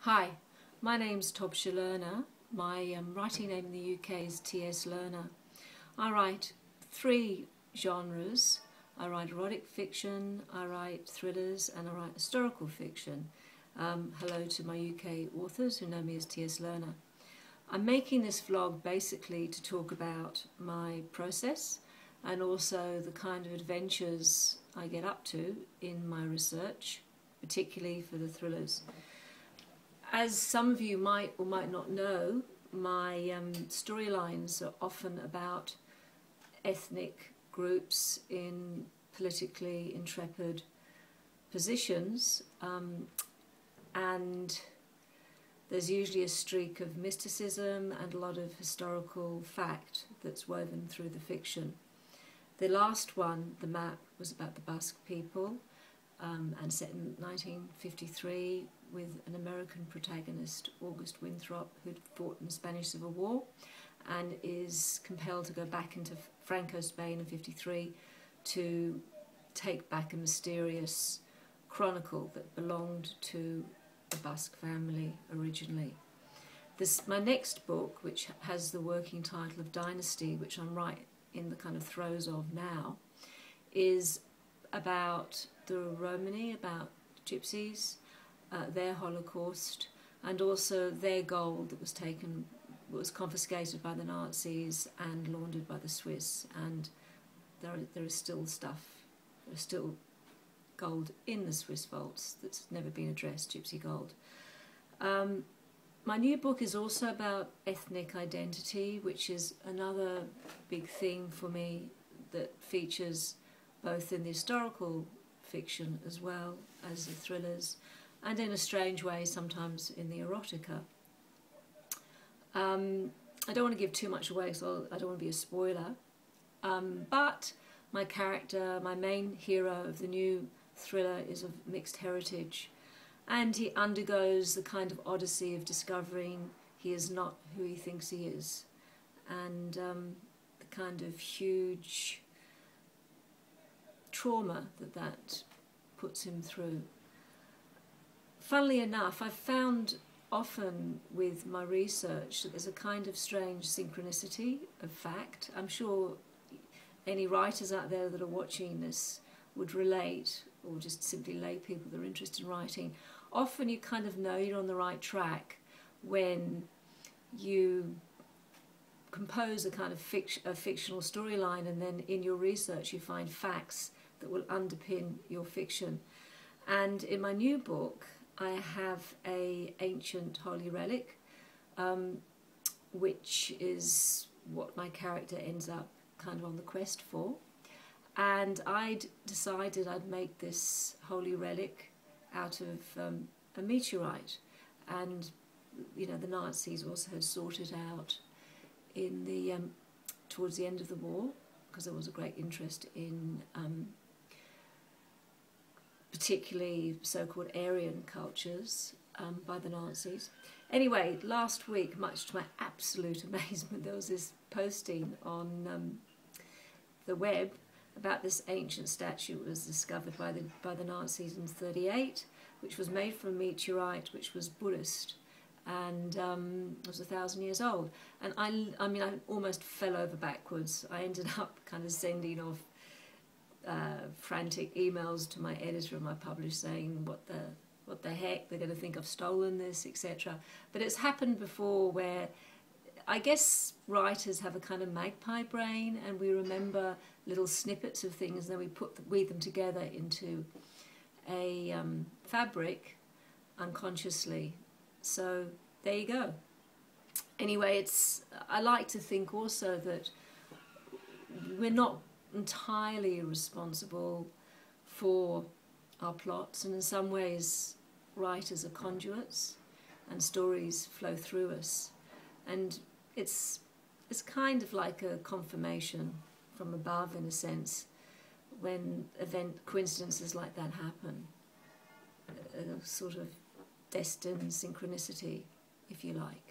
Hi, my name's Tobsha Learner. My writing name in the UK is T.S. Learner. I write three genres. I write erotic fiction, I write thrillers, and I write historical fiction. Hello to my UK authors who know me as T.S. Learner. I'm making this vlog basically to talk about my process and also the kind of adventures I get up to in my research, particularly for the thrillers. As some of you might or might not know, my storylines are often about ethnic groups in politically intrepid positions, and there's usually a streak of mysticism and a lot of historical fact that's woven through the fiction. The last one, The Map, was about the Basque people and set in 1953 with an American protagonist, August Winthrop, who'd fought in the Spanish Civil War and is compelled to go back into Franco Spain in 53 to take back a mysterious chronicle that belonged to the Basque family originally. My next book, which has the working title of Dynasty, which I'm right in the kind of throes of now, is about the Romani, about gypsies, their Holocaust, and also their gold that was confiscated by the Nazis and laundered by the Swiss. And there is still there's still gold in the Swiss vaults that's never been addressed, gypsy gold. My new book is also about ethnic identity, which is another big thing for me that features both in the historical fiction as well as the thrillers, and in a strange way sometimes in the erotica. I don't want to give too much away, so I don't want to be a spoiler, but my character, my main hero of the new thriller, is of mixed heritage, and he undergoes the kind of odyssey of discovering he is not who he thinks he is, and the kind of huge trauma that puts him through. Funnily enough, I've found often with my research that there's a kind of strange synchronicity of fact. I'm sure any writers out there that are watching this would relate, or just simply lay people that are interested in writing. Often you kind of know you're on the right track when you compose a kind of fictional storyline, and then in your research you find facts that will underpin your fiction. And in my new book I have an ancient holy relic, which is what my character ends up kind of on the quest for. And I'd decided I'd make this holy relic out of a meteorite, and you know, the Nazis also had sorted out in the towards the end of the war, because there was a great interest in particularly so-called Aryan cultures by the Nazis. Anyway, last week, much to my absolute amazement, there was this posting on the web about this ancient statue that was discovered by the Nazis in '38, which was made from a meteorite, which was Buddhist, and was 1,000 years old. And I mean, I almost fell over backwards. I ended up kind of sending off frantic emails to my editor and my publisher saying, what the heck, they're going to think I've stolen this, etc. But it's happened before, where I guess writers have a kind of magpie brain, and we remember little snippets of things, and then we weave them together into a fabric unconsciously. So there you go. Anyway, I like to think also that we're not entirely responsible for our plots, and in some ways writers are conduits and stories flow through us, and it's kind of like a confirmation from above, in a sense, when coincidences like that happen, a sort of destined synchronicity, if you like.